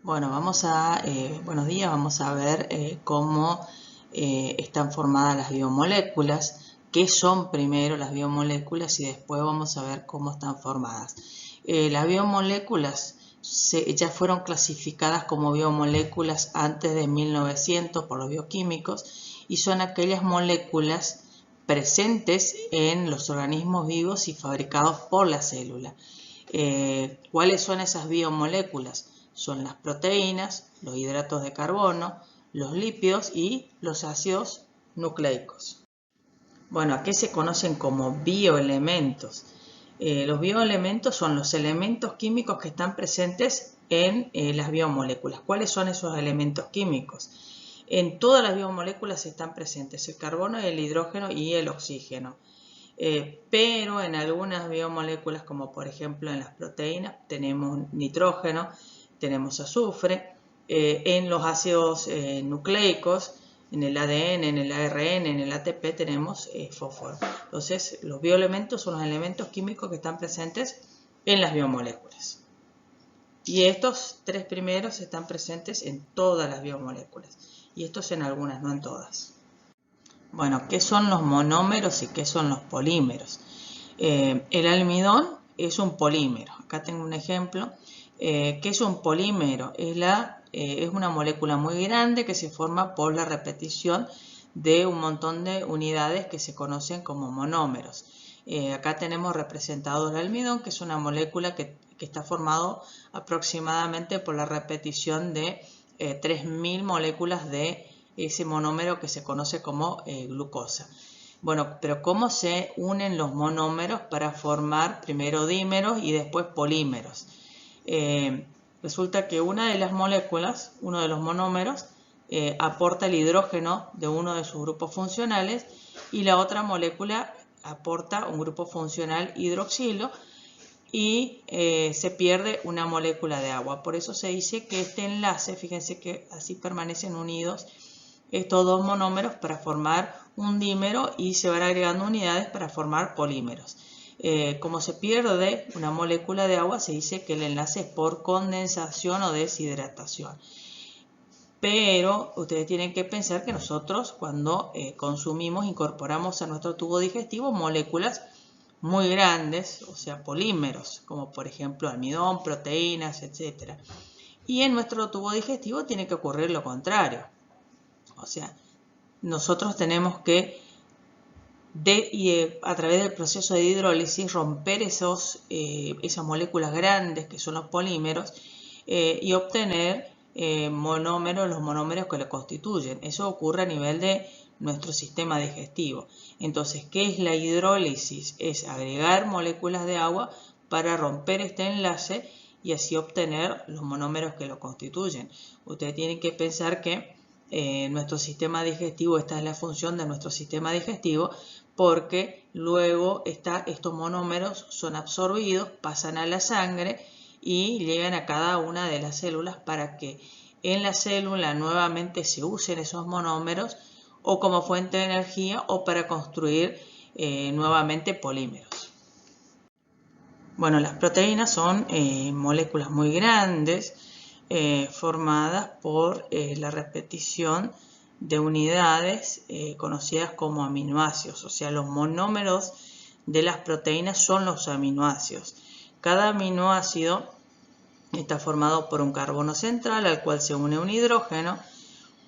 Bueno, buenos días, vamos a ver cómo están formadas las biomoléculas, qué son primero las biomoléculas y después vamos a ver cómo están formadas. Las biomoléculas ya fueron clasificadas como biomoléculas antes de 1900 por los bioquímicos y son aquellas moléculas presentes en los organismos vivos y fabricados por la célula. ¿Cuáles son esas biomoléculas? Son las proteínas, los hidratos de carbono, los lípidos y los ácidos nucleicos. Bueno, ¿a qué se conocen como bioelementos? Los bioelementos son los elementos químicos que están presentes en las biomoléculas. ¿Cuáles son esos elementos químicos? En todas las biomoléculas están presentes el carbono, el hidrógeno y el oxígeno. Pero en algunas biomoléculas, como por ejemplo en las proteínas, tenemos nitrógeno, tenemos azufre, en los ácidos nucleicos, en el ADN, en el ARN, en el ATP tenemos fósforo. Entonces, los bioelementos son los elementos químicos que están presentes en las biomoléculas. Y estos tres primeros están presentes en todas las biomoléculas. Y estos en algunas, no en todas. Bueno, ¿qué son los monómeros y qué son los polímeros? El almidón es un polímero. Acá tengo un ejemplo. ¿Qué es un polímero? Es una molécula muy grande que se forma por la repetición de un montón de unidades que se conocen como monómeros. Acá tenemos representado el almidón, que es una molécula que está formado aproximadamente por la repetición de 3000 moléculas de ese monómero que se conoce como glucosa. Bueno, pero ¿cómo se unen los monómeros para formar primero dímeros y después polímeros? Resulta que una de las moléculas, uno de los monómeros, aporta el hidrógeno de uno de sus grupos funcionales y la otra molécula aporta un grupo funcional hidroxilo y se pierde una molécula de agua. Por eso se dice que este enlace, fíjense que así permanecen unidos estos dos monómeros para formar un dímero y se van agregando unidades para formar polímeros. Como se pierde una molécula de agua, se dice que el enlace es por condensación o deshidratación. Pero ustedes tienen que pensar que nosotros cuando consumimos, incorporamos a nuestro tubo digestivo moléculas muy grandes, o sea, polímeros, como por ejemplo almidón, proteínas, etc. Y en nuestro tubo digestivo tiene que ocurrir lo contrario. O sea, nosotros tenemos que, a través del proceso de hidrólisis, romper esas moléculas grandes que son los polímeros y obtener los monómeros que lo constituyen. Eso ocurre a nivel de nuestro sistema digestivo. Entonces, ¿qué es la hidrólisis? Es agregar moléculas de agua para romper este enlace y así obtener los monómeros que lo constituyen. Ustedes tienen que pensar que nuestro sistema digestivo, esta es la función de nuestro sistema digestivo, porque luego estos monómeros son absorbidos, pasan a la sangre y llegan a cada una de las células para que en la célula nuevamente se usen esos monómeros o como fuente de energía o para construir nuevamente polímeros. Bueno, las proteínas son moléculas muy grandes formadas por la repetición de unidades conocidas como aminoácidos, o sea, los monómeros de las proteínas son los aminoácidos. Cada aminoácido está formado por un carbono central al cual se une un hidrógeno,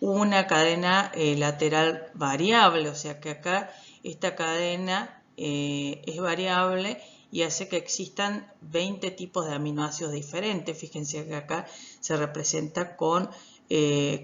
una cadena lateral variable, o sea que acá esta cadena es variable y hace que existan 20 tipos de aminoácidos diferentes. Fíjense que acá se representa con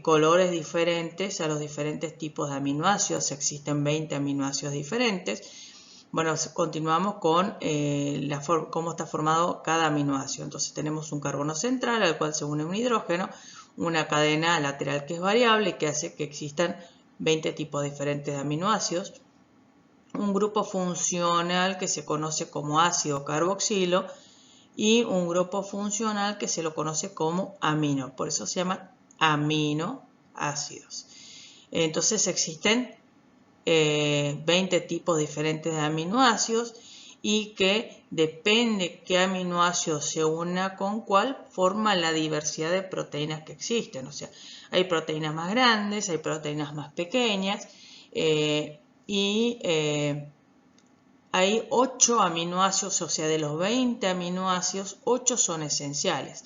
colores diferentes a los diferentes tipos de aminoácidos. Existen 20 aminoácidos diferentes. Bueno, continuamos con cómo está formado cada aminoácido. Entonces tenemos un carbono central al cual se une un hidrógeno, una cadena lateral que es variable que hace que existan 20 tipos diferentes de aminoácidos, un grupo funcional que se conoce como ácido carboxilo y un grupo funcional que se lo conoce como amino, por eso se llaman aminoácidos. Entonces existen 20 tipos diferentes de aminoácidos y que depende qué aminoácido se una con cuál, forma la diversidad de proteínas que existen. O sea, hay proteínas más grandes, hay proteínas más pequeñas hay 8 aminoácidos, o sea, de los 20 aminoácidos, 8 son esenciales.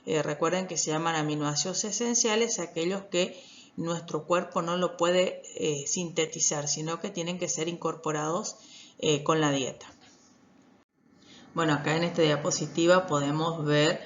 Recuerden que se llaman aminoácidos esenciales aquellos que nuestro cuerpo no lo puede sintetizar, sino que tienen que ser incorporados con la dieta. Bueno, acá en esta diapositiva podemos ver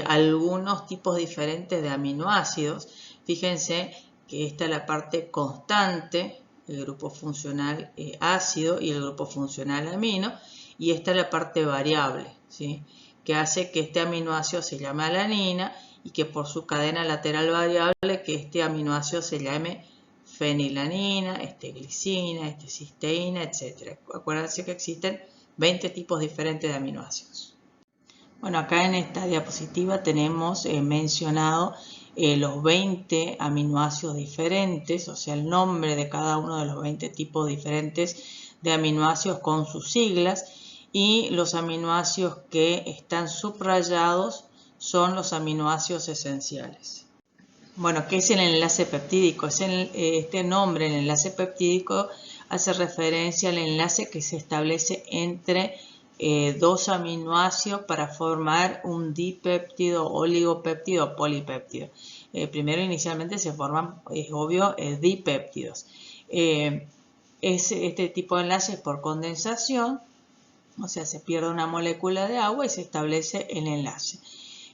algunos tipos diferentes de aminoácidos. Fíjense que esta es la parte constante, el grupo funcional ácido y el grupo funcional amino, y esta es la parte variable, ¿sí? Que hace que este aminoácido se llame alanina y que por su cadena lateral variable que este aminoácido se llame fenilanina, glicina, cisteína, etc. Acuérdense que existen 20 tipos diferentes de aminoácidos. Bueno, acá en esta diapositiva tenemos mencionado los 20 aminoácidos diferentes, o sea, el nombre de cada uno de los 20 tipos diferentes de aminoácidos con sus siglas, y los aminoácidos que están subrayados son los aminoácidos esenciales. Bueno, ¿qué es el enlace peptídico? Este nombre, el enlace peptídico, hace referencia al enlace que se establece entre dos aminoácidos para formar un dipéptido, oligopéptido o polipéptido. Primero, inicialmente se forman, es obvio, dipéptidos. Este tipo de enlace es por condensación, o sea, se pierde una molécula de agua y se establece el enlace.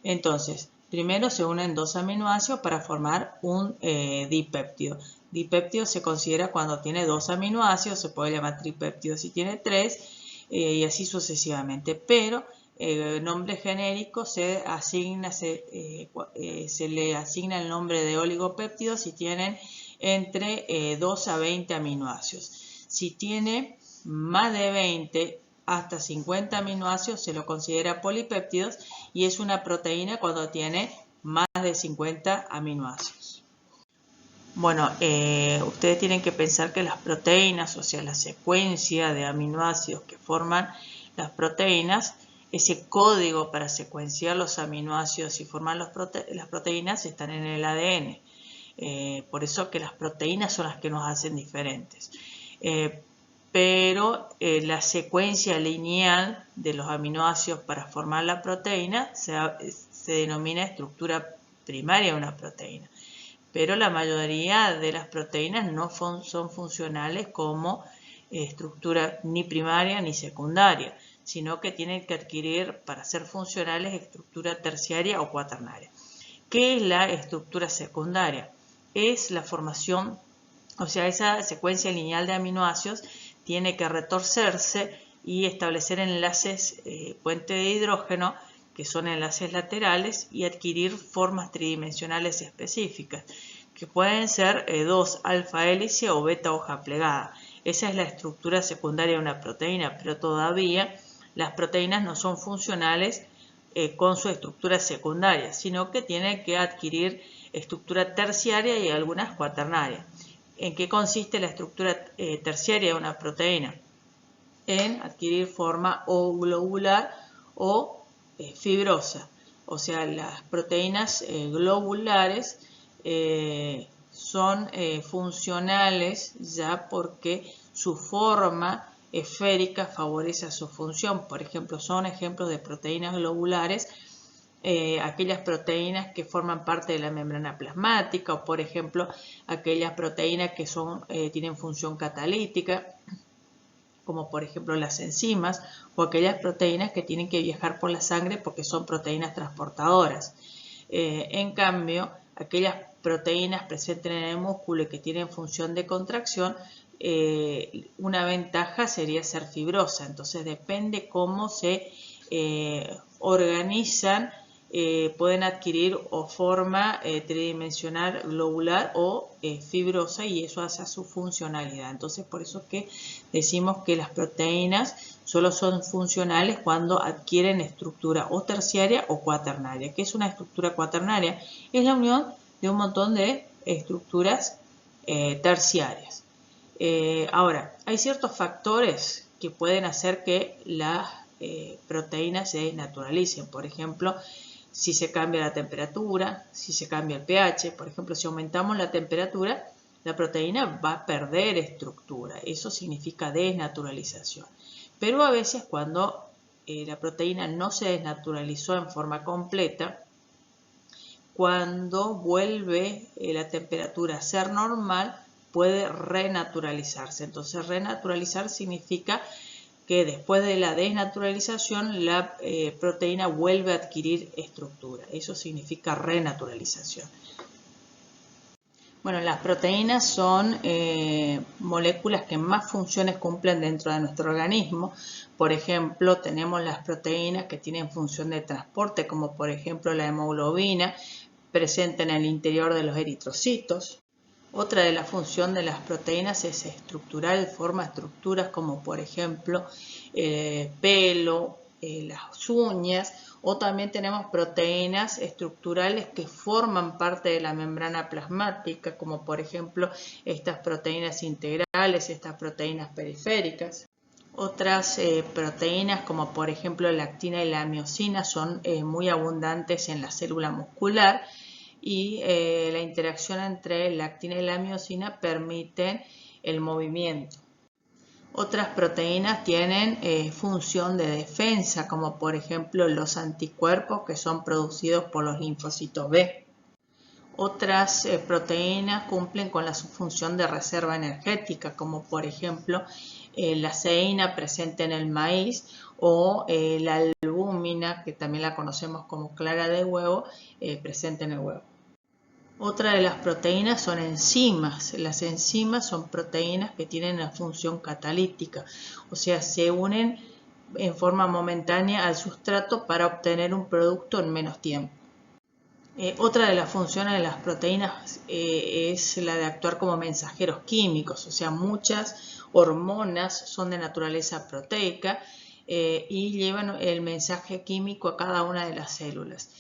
Entonces, primero se unen dos aminoácidos para formar un dipéptido. Dipéptido se considera cuando tiene dos aminoácidos, se puede llamar tripéptido si tiene tres, y así sucesivamente. Pero el nombre genérico se le asigna el nombre de oligopéptidos si tienen entre 2 a 20 aminoácidos. Si tiene más de 20 hasta 50 aminoácidos se lo considera polipéptidos y es una proteína cuando tiene más de 50 aminoácidos. Bueno, ustedes tienen que pensar que las proteínas, o sea, la secuencia de aminoácidos que forman las proteínas, ese código para secuenciar los aminoácidos y formar las proteínas están en el ADN. Por eso que las proteínas son las que nos hacen diferentes. Pero la secuencia lineal de los aminoácidos para formar la proteína se denomina estructura primaria de una proteína. Pero la mayoría de las proteínas no son funcionales como estructura ni primaria ni secundaria, sino que tienen que adquirir, para ser funcionales, estructura terciaria o cuaternaria. ¿Qué es la estructura secundaria? Es la formación, o sea, esa secuencia lineal de aminoácidos tiene que retorcerse y establecer enlaces puente de hidrógeno, que son enlaces laterales, y adquirir formas tridimensionales específicas, que pueden ser 2 alfa hélice o beta hoja plegada. Esa es la estructura secundaria de una proteína, pero todavía las proteínas no son funcionales con su estructura secundaria, sino que tienen que adquirir estructura terciaria y algunas cuaternarias. ¿En qué consiste la estructura terciaria de una proteína? En adquirir forma o globular o fibrosa. O sea, las proteínas globulares son funcionales ya porque su forma esférica favorece a su función. Por ejemplo, son ejemplos de proteínas globulares aquellas proteínas que forman parte de la membrana plasmática, o por ejemplo aquellas proteínas que tienen función catalítica, como por ejemplo las enzimas, o aquellas proteínas que tienen que viajar por la sangre porque son proteínas transportadoras. En cambio, aquellas proteínas presentes en el músculo y que tienen función de contracción, una ventaja sería ser fibrosa. Entonces depende cómo se organizan, pueden adquirir o forma tridimensional globular o fibrosa, y eso hace su funcionalidad. Entonces por eso que decimos que las proteínas solo son funcionales cuando adquieren estructura o terciaria o cuaternaria. ¿Qué es una estructura cuaternaria? Es la unión de un montón de estructuras terciarias. Ahora, hay ciertos factores que pueden hacer que las proteínas se desnaturalicen. Por ejemplo, si se cambia la temperatura, si se cambia el pH. Por ejemplo, si aumentamos la temperatura, la proteína va a perder estructura. Eso significa desnaturalización. Pero a veces cuando la proteína no se desnaturalizó en forma completa, cuando vuelve la temperatura a ser normal, puede renaturalizarse. Entonces, renaturalizar significa que después de la desnaturalización la proteína vuelve a adquirir estructura. Eso significa renaturalización. Bueno, las proteínas son moléculas que más funciones cumplen dentro de nuestro organismo. Por ejemplo, tenemos las proteínas que tienen función de transporte, como por ejemplo la hemoglobina, presente en el interior de los eritrocitos. Otra de las funciones de las proteínas es estructural, forma estructuras como por ejemplo pelo, las uñas, o también tenemos proteínas estructurales que forman parte de la membrana plasmática, como por ejemplo estas proteínas integrales, estas proteínas periféricas. Otras proteínas como por ejemplo la actina y la miosina son muy abundantes en la célula muscular, y la interacción entre la actina y la miosina permiten el movimiento. Otras proteínas tienen función de defensa, como por ejemplo los anticuerpos que son producidos por los linfocitos B. Otras proteínas cumplen con la función de reserva energética, como por ejemplo la ceína presente en el maíz, o la albúmina, que también la conocemos como clara de huevo, presente en el huevo. Otra de las proteínas son enzimas. Las enzimas son proteínas que tienen una función catalítica, o sea, se unen en forma momentánea al sustrato para obtener un producto en menos tiempo. Otra de las funciones de las proteínas es la de actuar como mensajeros químicos, o sea, muchas hormonas son de naturaleza proteica y llevan el mensaje químico a cada una de las células.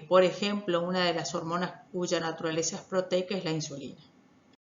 Por ejemplo, una de las hormonas cuya naturaleza es proteica es la insulina.